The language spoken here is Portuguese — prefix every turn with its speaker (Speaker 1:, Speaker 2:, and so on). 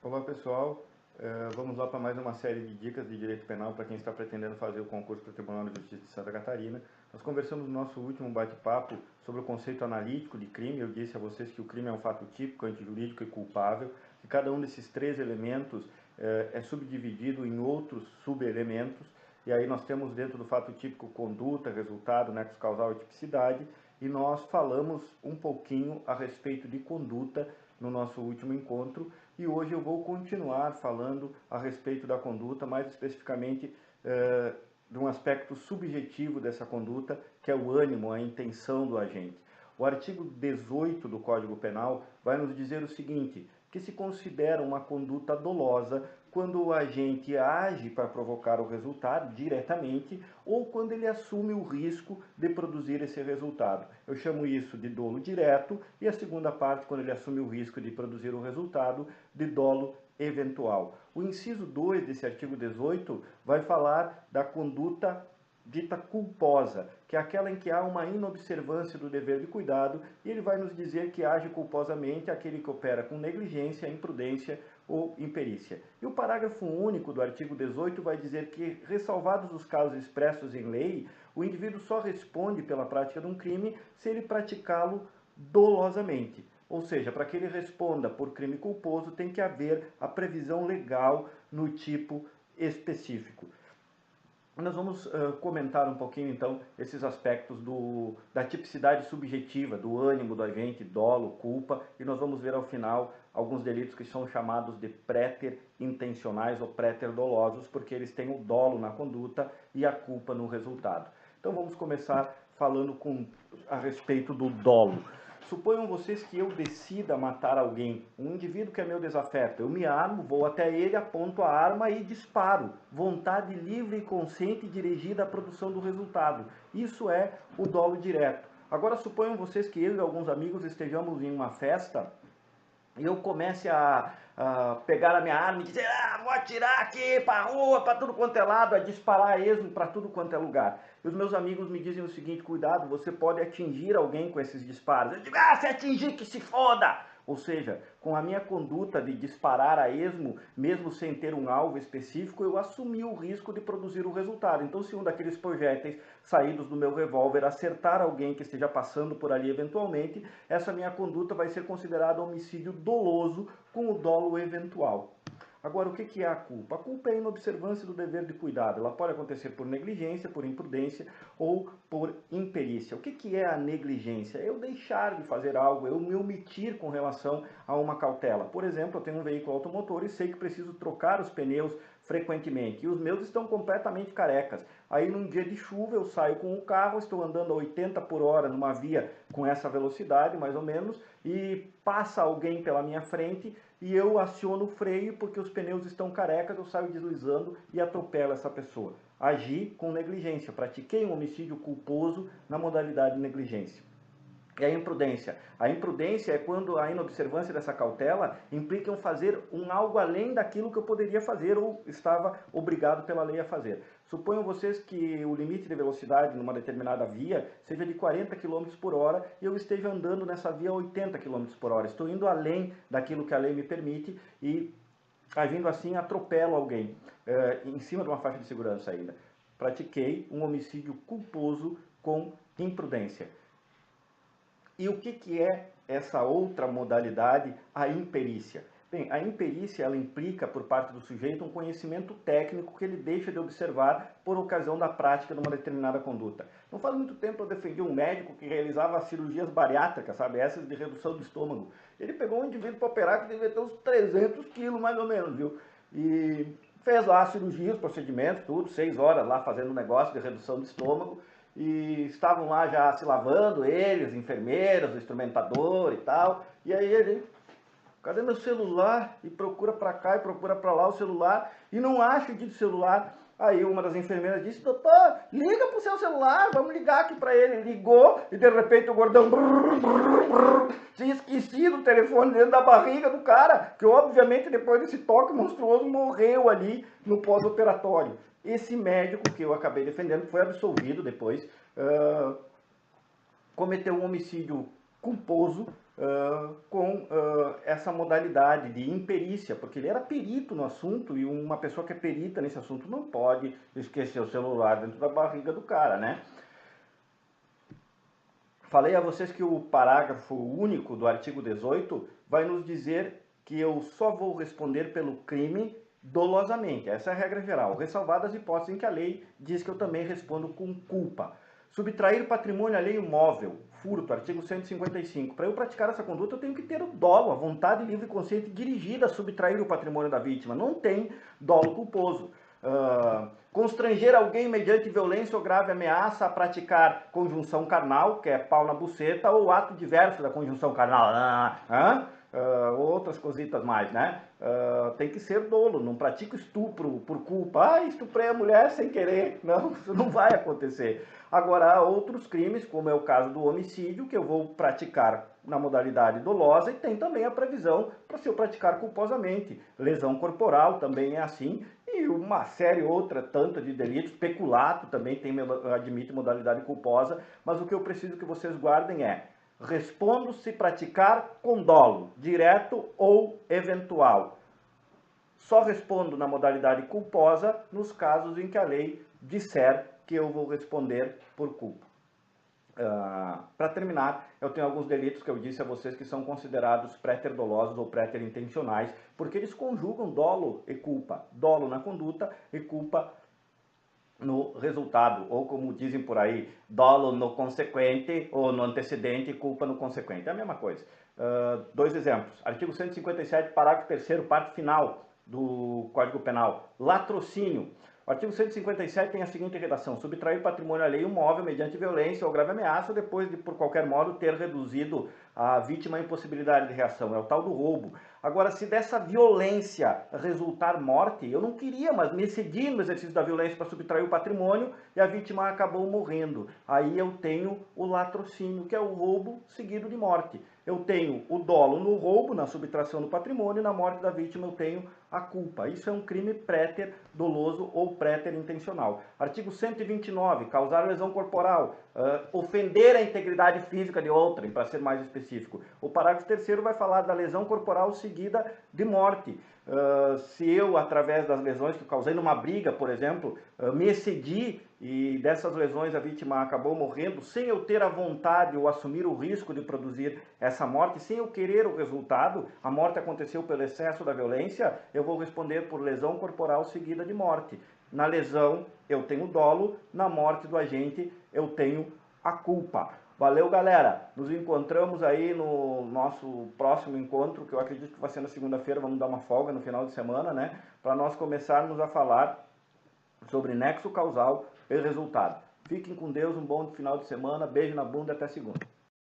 Speaker 1: Olá pessoal, vamos lá para mais uma série de dicas de direito penal para quem está pretendendo fazer o concurso para o Tribunal de Justiça de Santa Catarina. Nós conversamos no nosso último bate-papo sobre o conceito analítico de crime. Eu disse a vocês que o crime é um fato típico, antijurídico e culpável, que cada um desses três elementos é subdividido em outros subelementos, e aí nós temos dentro do fato típico conduta, resultado, nexo causal e tipicidade, e nós falamos um pouquinho a respeito de conduta no nosso último encontro, e hoje eu vou continuar falando a respeito da conduta, mais especificamente de um aspecto subjetivo dessa conduta, que é o ânimo, a intenção do agente. O artigo 18 do Código Penal vai nos dizer o seguinte, que se considera uma conduta dolosa quando o agente age para provocar o resultado diretamente ou quando ele assume o risco de produzir esse resultado. Eu chamo isso de dolo direto e a segunda parte, quando ele assume o risco de produzir o resultado, de dolo eventual. O inciso 2 desse artigo 18 vai falar da conduta dita culposa, que é aquela em que há uma inobservância do dever de cuidado, e ele vai nos dizer que age culposamente aquele que opera com negligência, imprudência ou imperícia. E o parágrafo único do artigo 18 vai dizer que, ressalvados os casos expressos em lei, o indivíduo só responde pela prática de um crime se ele praticá-lo dolosamente. Ou seja, para que ele responda por crime culposo, tem que haver a previsão legal no tipo específico. Nós vamos comentar um pouquinho, então, esses aspectos da tipicidade subjetiva, do ânimo do agente, dolo, culpa, e nós vamos ver ao final alguns delitos que são chamados de préter-intencionais ou préter-dolosos, porque eles têm o dolo na conduta e a culpa no resultado. Então vamos começar falando a respeito do dolo. Suponham vocês que eu decida matar alguém, um indivíduo que é meu desafeto. Eu me armo, vou até ele, aponto a arma e disparo. Vontade livre e consciente dirigida à produção do resultado. Isso é o dolo direto. Agora suponham vocês que eu e alguns amigos estejamos em uma festa e eu comece a pegar a minha arma e dizer, vou atirar aqui para a rua, para tudo quanto é lado, a disparar a esmo para tudo quanto é lugar. E os meus amigos me dizem o seguinte, cuidado, você pode atingir alguém com esses disparos. Eu digo, se atingir que se foda! Ou seja, com a minha conduta de disparar a esmo, mesmo sem ter um alvo específico, eu assumi o risco de produzir o resultado. Então, se um daqueles projéteis saídos do meu revólver acertar alguém que esteja passando por ali eventualmente, essa minha conduta vai ser considerada homicídio doloso com o dolo eventual. Agora, o que é a culpa? A culpa é a inobservância do dever de cuidado. Ela pode acontecer por negligência, por imprudência ou por imperícia. O que é a negligência? É eu deixar de fazer algo, eu me omitir com relação a uma cautela. Por exemplo, eu tenho um veículo automotor e sei que preciso trocar os pneus frequentemente. E os meus estão completamente carecas. Aí num dia de chuva eu saio com o carro, estou andando a 80 por hora numa via com essa velocidade, mais ou menos, e passa alguém pela minha frente e eu aciono o freio porque os pneus estão carecas, eu saio deslizando e atropelo essa pessoa. Agi com negligência, pratiquei um homicídio culposo na modalidade negligência. E a imprudência? A imprudência é quando a inobservância dessa cautela implica em fazer algo além daquilo que eu poderia fazer ou estava obrigado pela lei a fazer. Suponham vocês que o limite de velocidade numa determinada via seja de 40 km por hora e eu esteja andando nessa via a 80 km por hora. Estou indo além daquilo que a lei me permite e, agindo assim, atropelo alguém, em cima de uma faixa de segurança ainda. Pratiquei um homicídio culposo com imprudência. E o que é essa outra modalidade, a imperícia? Bem, a imperícia ela implica por parte do sujeito um conhecimento técnico que ele deixa de observar por ocasião da prática de uma determinada conduta. Não faz muito tempo eu defendi um médico que realizava cirurgias bariátricas, sabe, essas de redução do estômago. Ele pegou um indivíduo para operar que devia ter uns 300 quilos mais ou menos, viu? E fez lá a cirurgia, os procedimentos, tudo, 6 horas lá fazendo um negócio de redução do estômago. E estavam lá já se lavando, eles, enfermeiras, o instrumentador e tal. E aí ele, cadê meu celular? E procura para cá e procura para lá o celular e não acha o dito celular. Aí uma das enfermeiras disse, doutor, liga pro seu celular, vamos ligar aqui para ele. Ligou e de repente o gordão tinha esquecido o telefone dentro da barriga do cara, que obviamente depois desse toque monstruoso morreu ali no pós-operatório. Esse médico que eu acabei defendendo, que foi absolvido depois, cometeu um homicídio culposo com essa modalidade de imperícia, porque ele era perito no assunto e uma pessoa que é perita nesse assunto não pode esquecer o celular dentro da barriga do cara, né? Falei a vocês que o parágrafo único do artigo 18 vai nos dizer que eu só vou responder pelo crime dolosamente. Essa é a regra geral, ressalvadas as hipóteses em que a lei diz que eu também respondo com culpa. Subtrair patrimônio alheio móvel, furto, artigo 155. Para eu praticar essa conduta, eu tenho que ter o dolo, a vontade livre e consciente dirigida a subtrair o patrimônio da vítima. Não tem dolo culposo. Constranger alguém mediante violência ou grave ameaça a praticar conjunção carnal, que é pau na buceta, ou ato diverso da conjunção carnal. Outras cositas mais, né? Tem que ser dolo, não pratica estupro por culpa. Estuprei a mulher sem querer. Não, isso não vai acontecer. Agora, há outros crimes, como é o caso do homicídio, que eu vou praticar na modalidade dolosa, e tem também a previsão para se eu praticar culposamente. Lesão corporal também é assim, e uma série outra, tanta de delitos. Peculato também admite modalidade culposa, mas o que eu preciso que vocês guardem é: respondo se praticar com dolo, direto ou eventual. Só respondo na modalidade culposa nos casos em que a lei disser que eu vou responder por culpa. Para terminar, eu tenho alguns delitos que eu disse a vocês que são considerados préter-dolosos ou préter-intencionais, porque eles conjugam dolo e culpa. Dolo na conduta e culpa no resultado, ou como dizem por aí, dolo no consequente, ou no antecedente e culpa no consequente. É a mesma coisa. Dois exemplos. Artigo 157, parágrafo 3º, parte final do Código Penal. Latrocínio. O artigo 157 tem a seguinte redação: subtrair patrimônio alheio móvel mediante violência ou grave ameaça, depois de, por qualquer modo, ter reduzido a vítima à impossibilidade de reação. É o tal do roubo. Agora, se dessa violência resultar morte, eu não queria, mas me excedi no exercício da violência para subtrair o patrimônio e a vítima acabou morrendo. Aí eu tenho o latrocínio, que é o roubo seguido de morte. Eu tenho o dolo no roubo, na subtração do patrimônio, e na morte da vítima eu tenho a culpa. Isso é um crime préter doloso ou préter intencional. Artigo 129, causar lesão corporal, ofender a integridade física de outrem, para ser mais específico. O parágrafo 3º vai falar da lesão corporal seguida de morte. Se eu, através das lesões que causei numa briga, por exemplo, me excedi e dessas lesões a vítima acabou morrendo, sem eu ter a vontade ou assumir o risco de produzir essa morte, sem eu querer o resultado, a morte aconteceu pelo excesso da violência, eu vou responder por lesão corporal seguida de morte. Na lesão eu tenho dolo, na morte do agente eu tenho a culpa. Valeu, galera! Nos encontramos aí no nosso próximo encontro, que eu acredito que vai ser na segunda-feira. Vamos dar uma folga no final de semana, né? Para nós começarmos a falar sobre nexo causal e resultado. Fiquem com Deus, um bom final de semana. Beijo na bunda, até segunda.